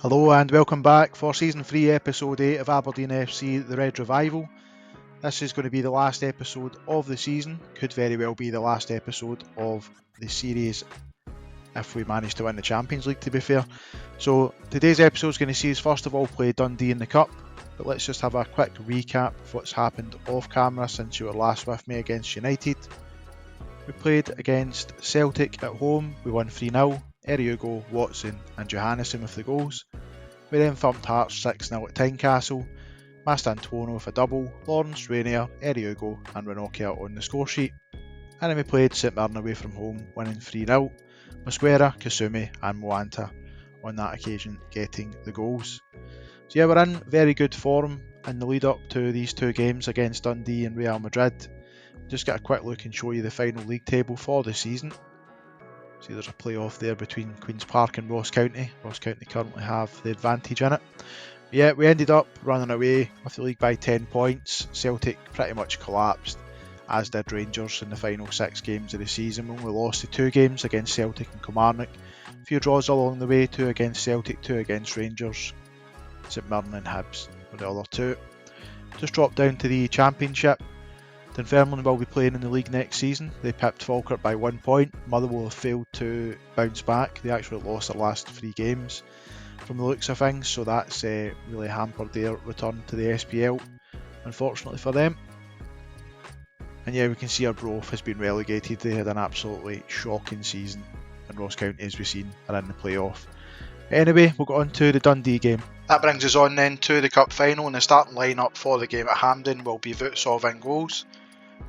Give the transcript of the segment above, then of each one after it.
Hello and welcome back for Season 3 Episode 8 of Aberdeen FC The Red Revival. This is going to be the last episode of the season, could very well be the last episode of the series if we manage to win the Champions League, to be fair. So today's episode is going to see us first of all play Dundee in the Cup, but let's just have a quick recap of what's happened off camera since you were last with me against United. We played against Celtic at home, we won 3-0, Eriogo, Watson and Johannesson with the goals. We then thumped Hearts 6-0 at Tynecastle, Mastantuono with a double, Lawrence, Rainier, Eriogo and Ranocchia on the score sheet. And then we played St Mirren away from home, winning 3-0, Mosquera, Kasumi and Moanta on that occasion getting the goals. So yeah, we're in very good form in the lead up to these two games against Dundee and Real Madrid. Just get a quick look and show you the final league table for the season. See, there's a playoff there between Queen's Park and Ross County. Ross County currently have the advantage in it. Yeah, we ended up running away with the league by 10 points. Celtic pretty much collapsed, as did Rangers in the final 6 games of the season. We only lost the 2 games against Celtic and Kilmarnock. A few draws along the way, 2 against Celtic, 2 against Rangers. St Mirren and Hibs were the other 2. Just dropped down to the Championship. Dunfermline will be playing in the league next season. They pipped Falkirk by 1 point. Motherwell have failed to bounce back. They actually lost their last 3 games from the looks of things, so that's really hampered their return to the SPL, unfortunately for them. And yeah, we can see Arbroath has been relegated. They had an absolutely shocking season, and Ross County, as we've seen, are in the playoff. Anyway, we'll go on to the Dundee game. That brings us on then to the Cup final, and the starting line-up for the game at Hampden will be Vutsov in goals,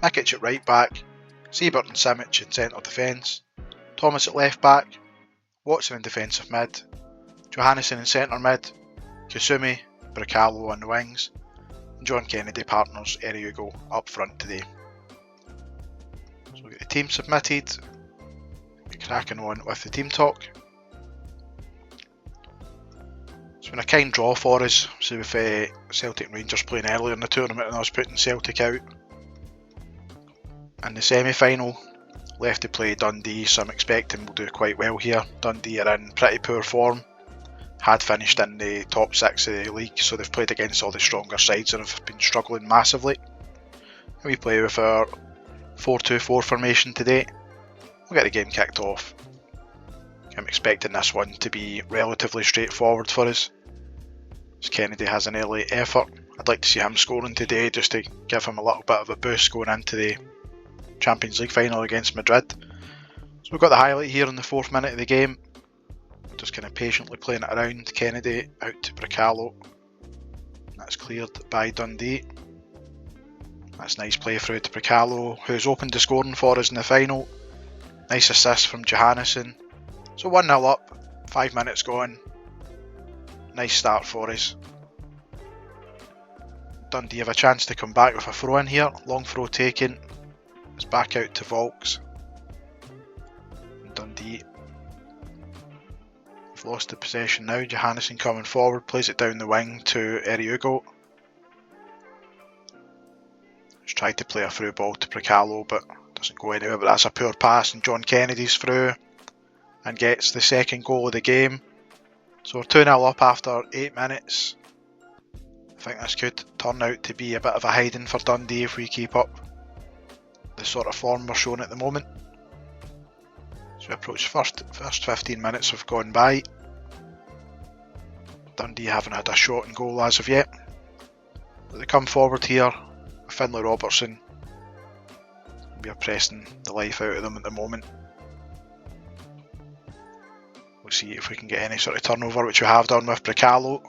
Mikic at right back, Siebert and Simic in centre defence, Thomas at left back, Watson in defensive mid, Johannesson in centre mid, Kasumi, Bricalo on the wings, and John Kennedy partners Eriogo up front today. So we'll get the team submitted, get cracking on with the team talk. It's been a kind draw for us, so with Celtic and Rangers playing earlier in the tournament and us putting Celtic out. In the semi-final, left to play Dundee, so I'm expecting we'll do quite well here. Dundee are in pretty poor form, had finished in the top 6 of the league, so they've played against all the stronger sides and have been struggling massively. We play with our 4-2-4 formation today. We'll get the game kicked off. I'm expecting this one to be relatively straightforward for us, as Kennedy has an early effort. I'd like to see him scoring today just to give him a little bit of a boost going into the Champions League final against Madrid. So we've got the highlight here in the 4th minute of the game. Just kind of patiently playing it around. Kennedy out to Bricalo. That's cleared by Dundee. That's nice play through to Bricalo, who's opened the scoring for us in the final. Nice assist from Johannesson. So 1-0 up, 5 minutes gone. Nice start for us. Dundee have a chance to come back with a throw in here. Long throw taken. It's back out to Volks. Dundee have lost the possession now. Johannesson coming forward, plays it down the wing to Eriogo. He's tried to play a through ball to Bricalo, but doesn't go anywhere. But that's a poor pass, and John Kennedy's through and gets the second goal of the game. So we're 2-0 up after 8 minutes. I think this could turn out to be a bit of a hiding for Dundee if we keep up the sort of form we're showing at the moment. So we approach first 15 minutes have gone by. Dundee haven't had a shot and goal as of yet. But they come forward here. Finlay Robertson. We are pressing the life out of them at the moment. We'll see if we can get any sort of turnover, which we have done with Bricalo.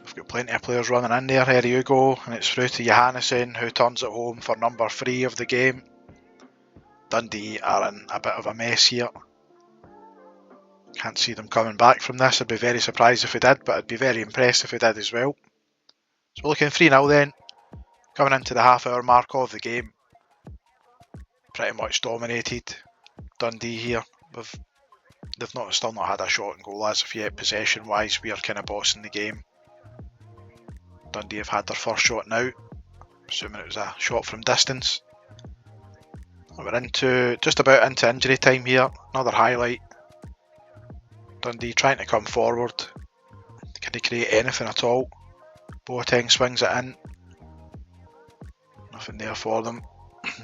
We've got plenty of players running in there. Eriogo, and it's through to Johannesson, who turns it home for number 3 of the game. Dundee are in a bit of a mess here. Can't see them coming back from this. I'd be very surprised if we did, but I'd be very impressed if we did as well. So we're looking 3-0 then. Coming into the half-hour mark of the game. Pretty much dominated Dundee here. They've still not had a shot and goal as of yet. Possession wise, we are kind of bossing the game. Dundee have had their first shot now, assuming it was a shot from distance. We're just about into injury time here. Another highlight. Dundee trying to come forward. Can they create anything at all? Boateng swings it in. Nothing there for them.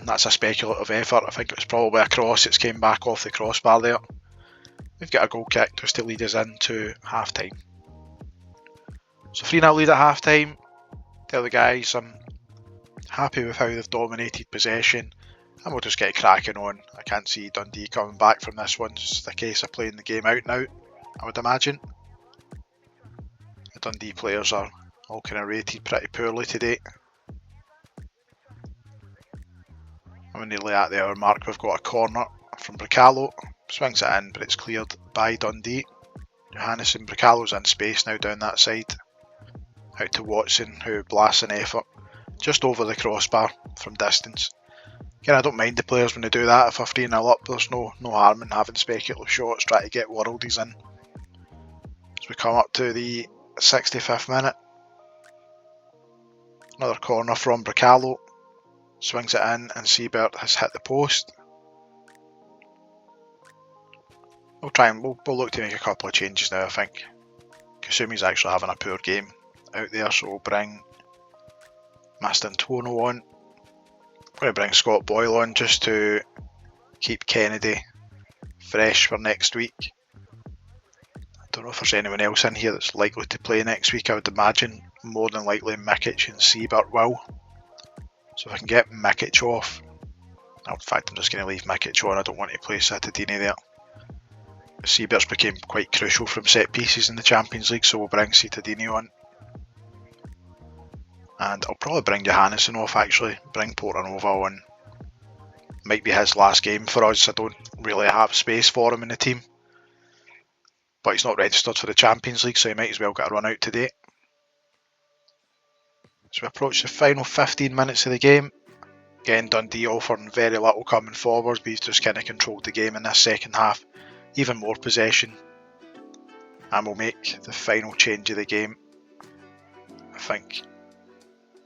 That's a speculative effort. I think it was probably a cross. It's came back off the crossbar there. We've got a goal kick just to lead us into half time. So 3-0 lead at half time. Tell the guys I'm happy with how they've dominated possession, and we'll just get cracking on. I can't see Dundee coming back from this one. It's just a case of playing the game out now, I would imagine. The Dundee players are all kind of rated pretty poorly today. I'm nearly at the hour mark. We've got a corner from Bricalo. Swings it in, but it's cleared by Dundee. Johannesson, Bricalo's in space now down that side. Out to Watson, who blasts an effort just over the crossbar from distance. Again, I don't mind the players when they do that. If we're 3-0 up, there's no harm in having speculative shots, try to get worldies in. As we come up to the 65th minute. Another corner from Bricalo. Swings it in, and Siebert has hit the post. We'll look to make a couple of changes now, I think. Kasumi's actually having a poor game out there, so we'll bring Mastintono on. I'm going to bring Scott Boyle on just to keep Kennedy fresh for next week. I don't know if there's anyone else in here that's likely to play next week. I would imagine more than likely Mikic and Siebert will. So if I can get Mikic off, in fact I'm just going to leave Mikic on. I don't want to play Cittadini there. Siebert's became quite crucial from set pieces in the Champions League, so we'll bring Cittadini on. And I'll probably bring Johannesson off actually, bring Portanova on. Might be his last game for us. I don't really have space for him in the team. But he's not registered for the Champions League, so he might as well get a run out today. So we approach the final 15 minutes of the game. Again, Dundee offering very little coming forward. We've just kind of controlled the game in this second half. Even more possession. And we'll make the final change of the game. I think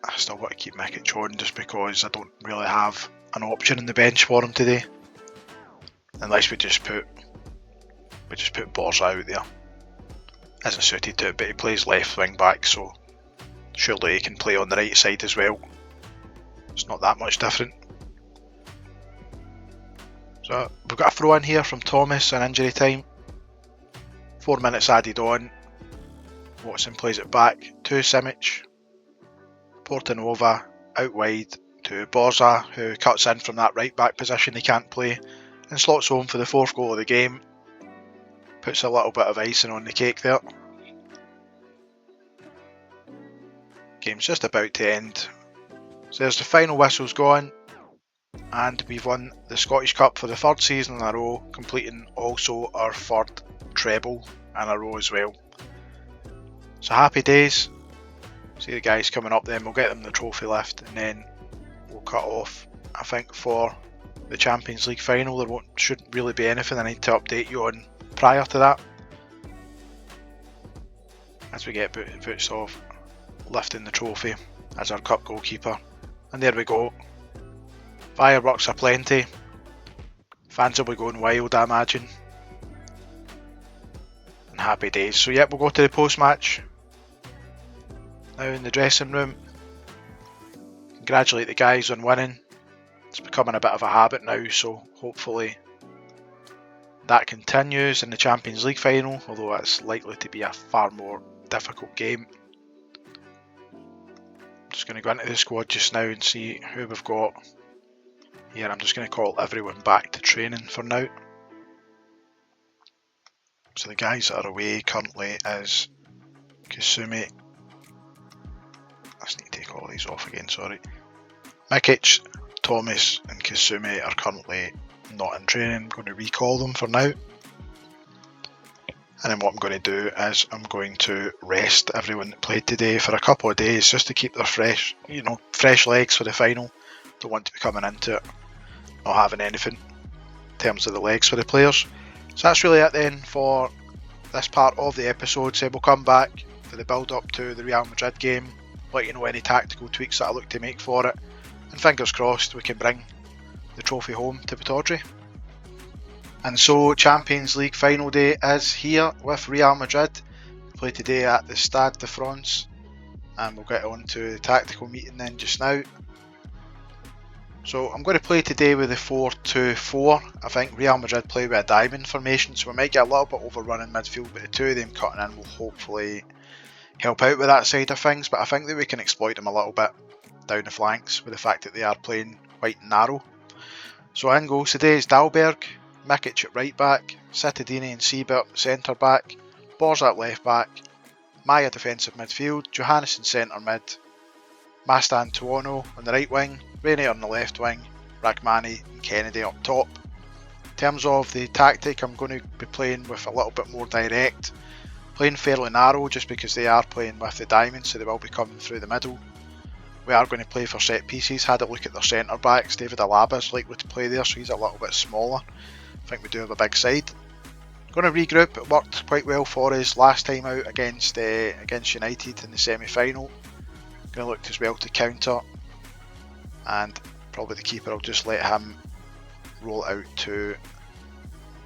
I still want to keep Mikic on just because I don't really have an option in the bench for him today. Unless we just put Borza out there. Isn't suited to it, but he plays left wing back, so surely he can play on the right side as well. It's not that much different. So we've got a throw in here from Thomas in injury time. 4 minutes added on. Watson plays it back to Simic. Portanova out wide to Borza, who cuts in from that right back position he can't play and slots home for the 4th goal of the game. Puts a little bit of icing on the cake there. Game's just about to end. So there's the final whistle's gone, and we've won the Scottish Cup for the 3rd season in a row, completing also our 3rd treble in a row as well. So happy days. See the guys coming up then, we'll get them the trophy lift and then we'll cut off, I think, for the Champions League final. There shouldn't really be anything I need to update you on prior to that. As we get boots off, lifting the trophy as our cup goalkeeper. And there we go. Fireworks aplenty. Fans will be going wild, I imagine. And happy days. So yep, we'll go to the post-match. Now in the dressing room. Congratulate the guys on winning. It's becoming a bit of a habit now, so hopefully that continues in the Champions League final, although it's likely to be a far more difficult game. I'm just going to go into the squad just now and see who we've got here. I'm just going to call everyone back to training for now. So the guys that are away currently is Kasumi. I just need to take all these off again, sorry. Mikic, Thomas and Kasumi are currently not in training. I'm going to recall them for now. And then what I'm going to do is I'm going to rest everyone that played today for a couple of days just to keep their fresh legs for the final. Don't want to be coming into it not having anything in terms of the legs for the players. So that's really it then for this part of the episode. So we'll come back for the build up to the Real Madrid game, let you know any tactical tweaks that I look to make for it, and fingers crossed we can bring the trophy home to Pittodrie. And so Champions League final day is here with Real Madrid. We play today at the Stade de France, and we'll get on to the tactical meeting then just now. So I'm going to play today with the 4-2-4. I think Real Madrid play with a diamond formation, so we might get a little bit overrun in midfield, but the two of them cutting in will hopefully help out with that side of things. But I think that we can exploit them a little bit down the flanks with the fact that they are playing quite narrow. So in goals today is Dalberg, Mikic at right back, Cittadini and Siebert centre back, Borza at left back, Maya defensive midfield, Johannesson centre mid, Mastantuono on the right wing, Rainier on the left wing, Rachmani and Kennedy up top. In terms of the tactic, I'm going to be playing with a little bit more direct, playing fairly narrow just because they are playing with the diamond, so they will be coming through the middle. We are going to play for set pieces. Had a look at their centre backs. David Alaba is likely to play there, so he's a little bit smaller. I think we do have a big side. Going to regroup. It worked quite well for us last time out against United in the semi-final. Going to look as well to counter, and probably the keeper will just let him roll out to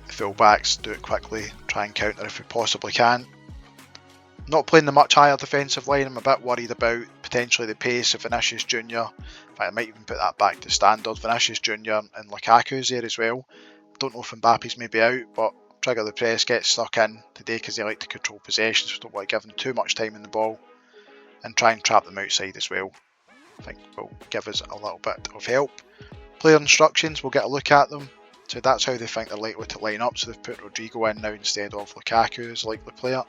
the full backs, do it quickly, try and counter if we possibly can. Not playing the much higher defensive line. I'm a bit worried about potentially the pace of Vinicius Jr. In fact, I might even put that back to standard. Vinicius Jr. and Lukaku's there as well. Don't know if Mbappe's maybe out, but trigger the press, gets stuck in today because they like to control possession, so don't want to give them too much time in the ball and try and trap them outside as well. I think will give us a little bit of help. Player instructions, we'll get a look at them. So that's how they think they're likely to line up. So they've put Rodrigo in now instead of Lukaku as likely player.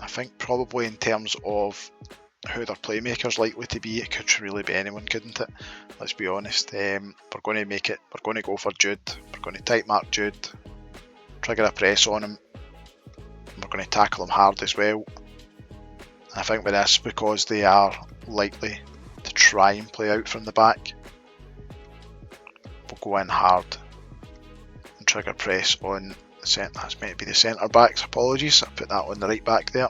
I think probably in terms of who their playmaker's likely to be, it could really be anyone, couldn't it? Let's be honest. We're going to go for Jude. We're going to tight mark Jude, trigger a press on him. We're going to tackle him hard as well. I think with this, because they are likely to try and play out from the back, we'll go in hard and trigger press on the centre. That's meant to be the centre backs, apologies, I put that on the right back there.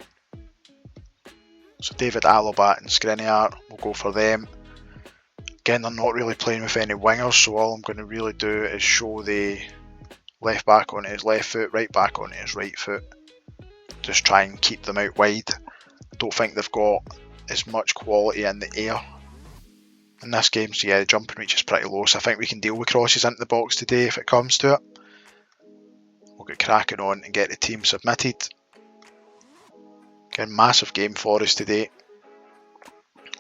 So David Alaba and Skriniar, we'll go for them. Again, they're not really playing with any wingers, so all I'm going to really do is show the left back onto his left foot, right back onto his right foot. Just try and keep them out wide. I don't think they've got as much quality in the air in this game, so yeah, the jumping reach is pretty low, so I think we can deal with crosses into the box today if it comes to it. We'll get cracking on and get the team submitted. Again, massive game for us today.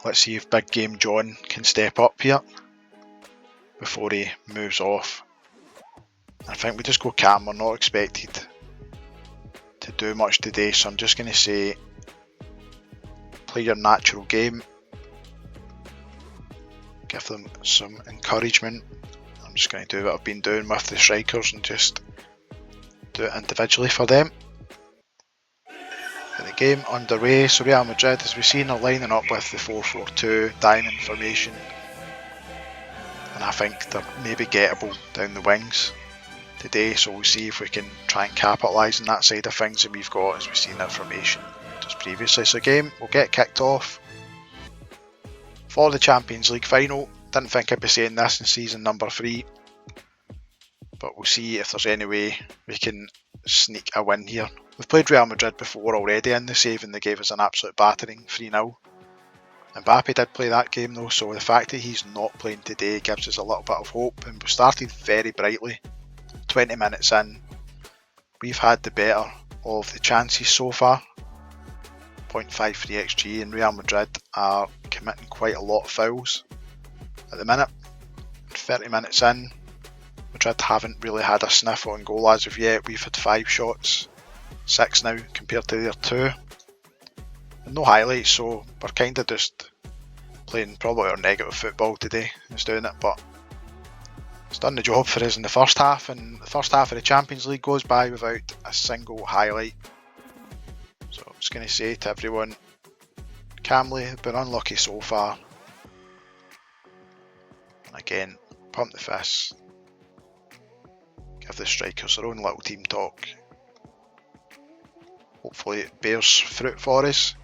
Let's see if Big Game John can step up here before he moves off. I think we just go calm, we're not expected to do much today, so I'm just going to say play your natural game. Give them some encouragement. I'm just going to do what I've been doing with the strikers and just do it individually for them. Get the game underway. So Real Madrid, as we've seen, are lining up with the 4-4-2 diamond formation, and I think they're maybe gettable down the wings today, so we'll see if we can try and capitalise on that side of things that we've got, as we've seen that formation just previously. So game will get kicked off for the Champions League final. Didn't think I'd be saying this in season number 3, but we'll see if there's any way we can sneak a win here. We've played Real Madrid before already in the save, and they gave us an absolute battering, 3-0. Mbappe did play that game though, so the fact that he's not playing today gives us a little bit of hope, and we started very brightly. 20 minutes in, we've had the better of the chances so far. 0.53 XG, and Real Madrid are committing quite a lot of fouls at the minute. 30 minutes in, Madrid haven't really had a sniff on goal as of yet. We've had 5 shots, 6 now compared to their 2. And no highlights, so we're kind of just playing probably our negative football today. It's doing it, but it's done the job for us in the first half, and the first half of the Champions League goes by without a single highlight. So I'm just going to say to everyone, calmly, they've been unlucky so far. And again, pump the fists. Give the strikers their own little team talk. Hopefully it bears fruit for us.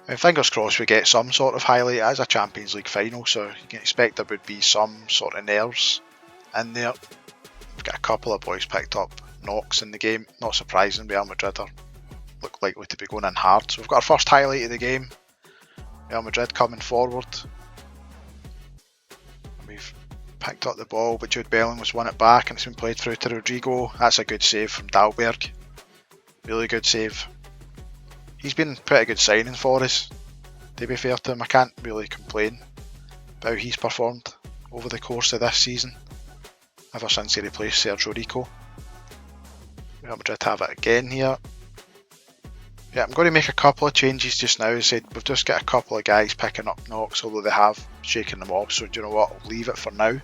I mean, fingers crossed we get some sort of highlight. It is a Champions League final, so you can expect there would be some sort of nerves in there. We've got a couple of boys picked up knocks in the game. Not surprising, Real Madrid look likely to be going in hard. So we've got our first highlight of the game. Real Madrid coming forward. We've picked up the ball, but Jude Bellingham's won it back and it's been played through to Rodrigo. That's a good save from Dalberg. Really good save. He's been pretty good signing for us, to be fair to him. I can't really complain about how he's performed over the course of this season, ever since he replaced Sergio Rico. Real Madrid have it again here. Yeah, I'm going to make a couple of changes just now. As I said, we've just got a couple of guys picking up knocks, although they have shaken them off, so do you know what, I'll leave it for now.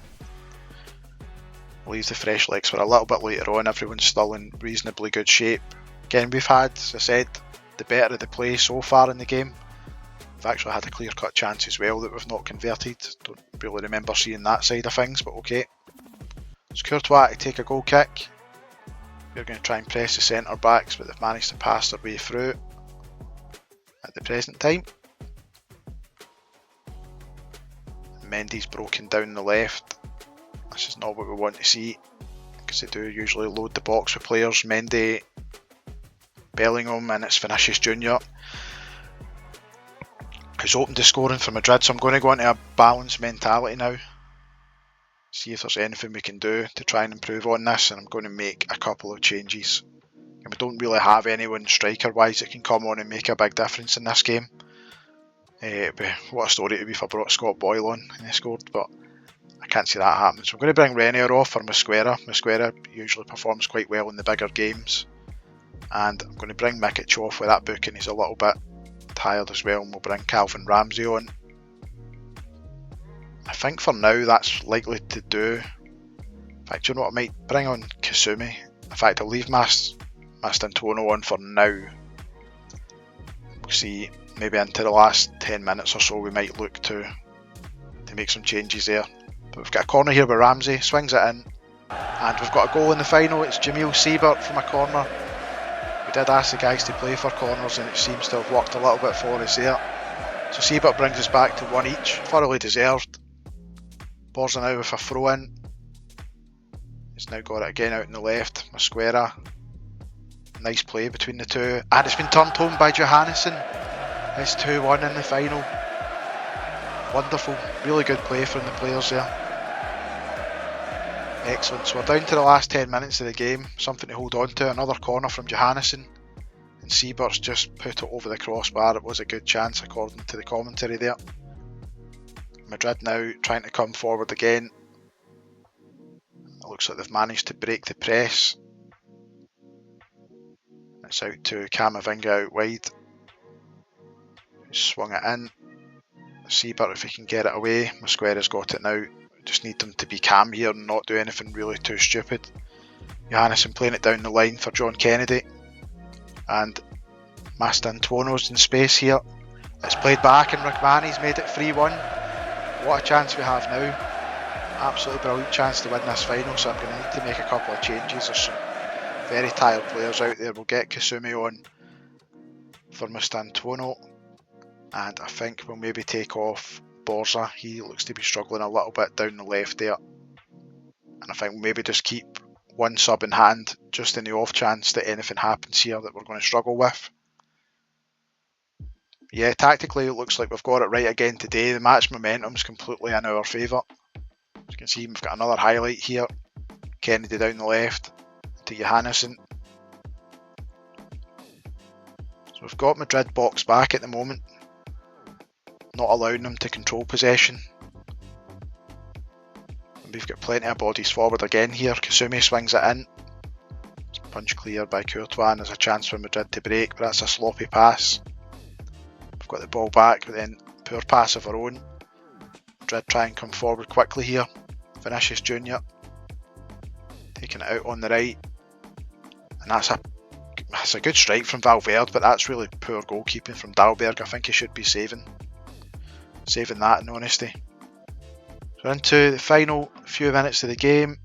I'll leave the fresh legs for a little bit later on. Everyone's still in reasonably good shape. Again, we've had, as I said, the better of the play so far in the game. We've actually had a clear-cut chance as well that we've not converted. Don't really remember seeing that side of things, but okay. It's Courtois to take a goal kick. We're going to try and press the centre backs, but they've managed to pass their way through at the present time. Mendy's broken down the left. This is not what we want to see, because they do usually load the box with players. Mendy, Bellingham, and it's Vinicius Junior who's open to scoring for Madrid, so I'm going to go into a balanced mentality now. See if there's anything we can do to try and improve on this, and I'm going to make a couple of changes. And we don't really have anyone striker wise that can come on and make a big difference in this game. What a story it would be if I brought Scott Boyle on and he scored, but I can't see that happening. So I'm going to bring Renier off for Mosquera. Mosquera usually performs quite well in the bigger games, and I'm going to bring Mikic off with that booking. He's a little bit tired as well, and we'll bring Calvin Ramsey on. I think for now that's likely to do. In fact, you know what, I might bring on Kasumi. In fact, I'll leave Mastantuono on for now. We'll see, maybe into the last 10 minutes or so we might look to make some changes there. But we've got a corner here with Ramsey, swings it in, and we've got a goal in the final. It's Jamil Siebert from a corner. We did ask the guys to play for corners and it seems to have worked a little bit for us there. So Siebert brings us back to one each, thoroughly deserved. Borza now with a throw in. He's now got it again out in the left. Mosquera. Nice play between the two. And it's been turned home by Johannesson. It's 2-1 in the final. Wonderful. Really good play from the players there. Excellent. So we're down to the last 10 minutes of the game. Something to hold on to. Another corner from Johannesson. And Siebert's just put it over the crossbar. It was a good chance according to the commentary there. Madrid now trying to come forward again. It looks like they've managed to break the press. It's out to Camavinga out wide. He's swung it in. Siebert, if he can get it away. Mosquera's got it now. Just need them to be calm here and not do anything really too stupid. Johannesson playing it down the line for John Kennedy. And Mastantuono's in space here. It's played back and Rachmani's made it 3-1. What a chance we have now. Absolutely brilliant chance to win this final, so I'm going to need to make a couple of changes. There's some very tired players out there. We'll get Kasumi on for Mastantuono, and I think we'll maybe take off Borza. He looks to be struggling a little bit down the left there, and I think we'll maybe just keep one sub in hand just in the off chance that anything happens here that we're going to struggle with. Yeah, tactically it looks like we've got it right again today. The match momentum's completely in our favour. As you can see, we've got another highlight here. Kennedy down the left to Johannesson. So we've got Madrid box back at the moment, not allowing them to control possession. And we've got plenty of bodies forward again here. Kasumi swings it in. It's punch clear by Courtois and there's a chance for Madrid to break, but that's a sloppy pass. We've got the ball back, but then poor pass of our own. Madrid try and come forward quickly here. Vinicius Junior taking it out on the right, and that's a good strike from Valverde, but that's really poor goalkeeping from Dalberg. I think he should be saving that in honesty. So into the final few minutes of the game.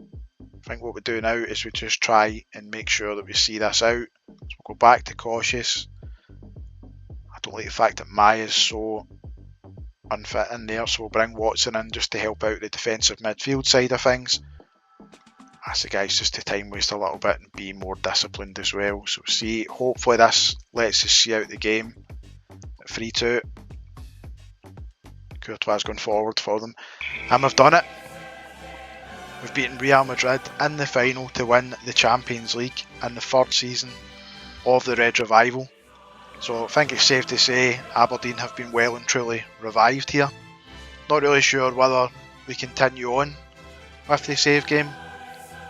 I think what we do now is we just try and make sure that we see this out. So we'll go back to cautious. I don't like the fact that Maya's so unfit in there, so we'll bring Watson in just to help out the defensive midfield side of things. Ask the guys just to time waste a little bit and be more disciplined as well. So see, hopefully this lets us see out the game at 3-2. Courtois going forward for them, and we've done it. We've beaten Real Madrid in the final to win the Champions League in the third season of the Red Revival. So I think it's safe to say Aberdeen have been well and truly revived here. Not really sure whether we continue on with the save game.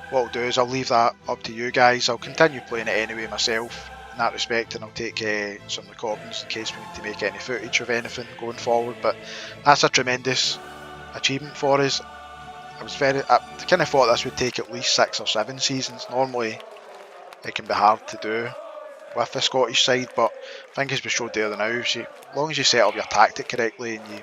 What I'll do is I'll leave that up to you guys. I'll continue playing it anyway myself in that respect, and I'll take some recordings in case we need to make any footage of anything going forward. But that's a tremendous achievement for us. I kind of thought this would take at least 6 or 7 seasons. Normally it can be hard to do with the Scottish side, but I think as we showed there now, as long as you set up your tactic correctly and you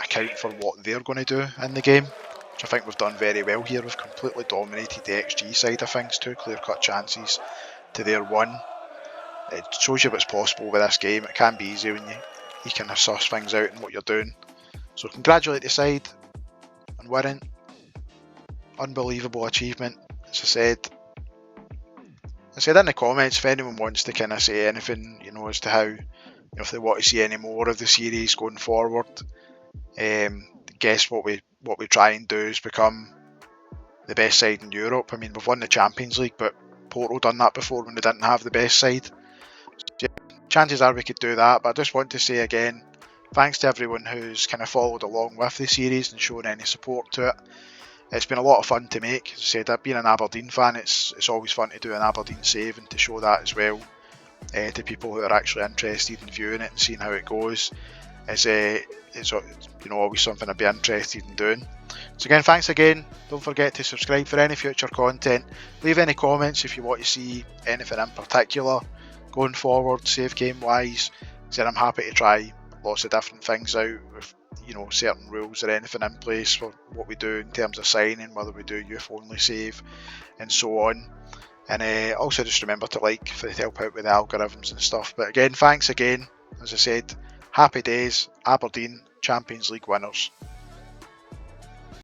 account for what they're going to do in the game, which I think we've done very well here. We've completely dominated the XG side of things, 2 clear-cut chances to their 1. It shows you what's possible with this game. It can be easy when you kind of suss things out and what you're doing. So congratulate the side on winning. Unbelievable achievement, as I said. In the comments if anyone wants to kind of say anything, as to how, if they want to see any more of the series going forward. Guess what we try and do is become the best side in Europe. I mean, we've won the Champions League, but Porto done that before when they didn't have the best side. So, chances are we could do that, but I just want to say again, thanks to everyone who's kind of followed along with the series and shown any support to it. It's been a lot of fun to make. As I said, I've been an Aberdeen fan. It's always fun to do an Aberdeen save and to show that as well to people who are actually interested in viewing it and seeing how it goes. It's always something I'd be interested in doing. So again, thanks again. Don't forget to subscribe for any future content. Leave any comments if you want to see anything in particular going forward, save game wise. I'm happy to try lots of different things out with certain rules or anything in place for what we do in terms of signing, whether we do youth only save and so on. And also just remember to like to help out with the algorithms and stuff. But again, thanks again. As I said, happy days, Aberdeen Champions League winners.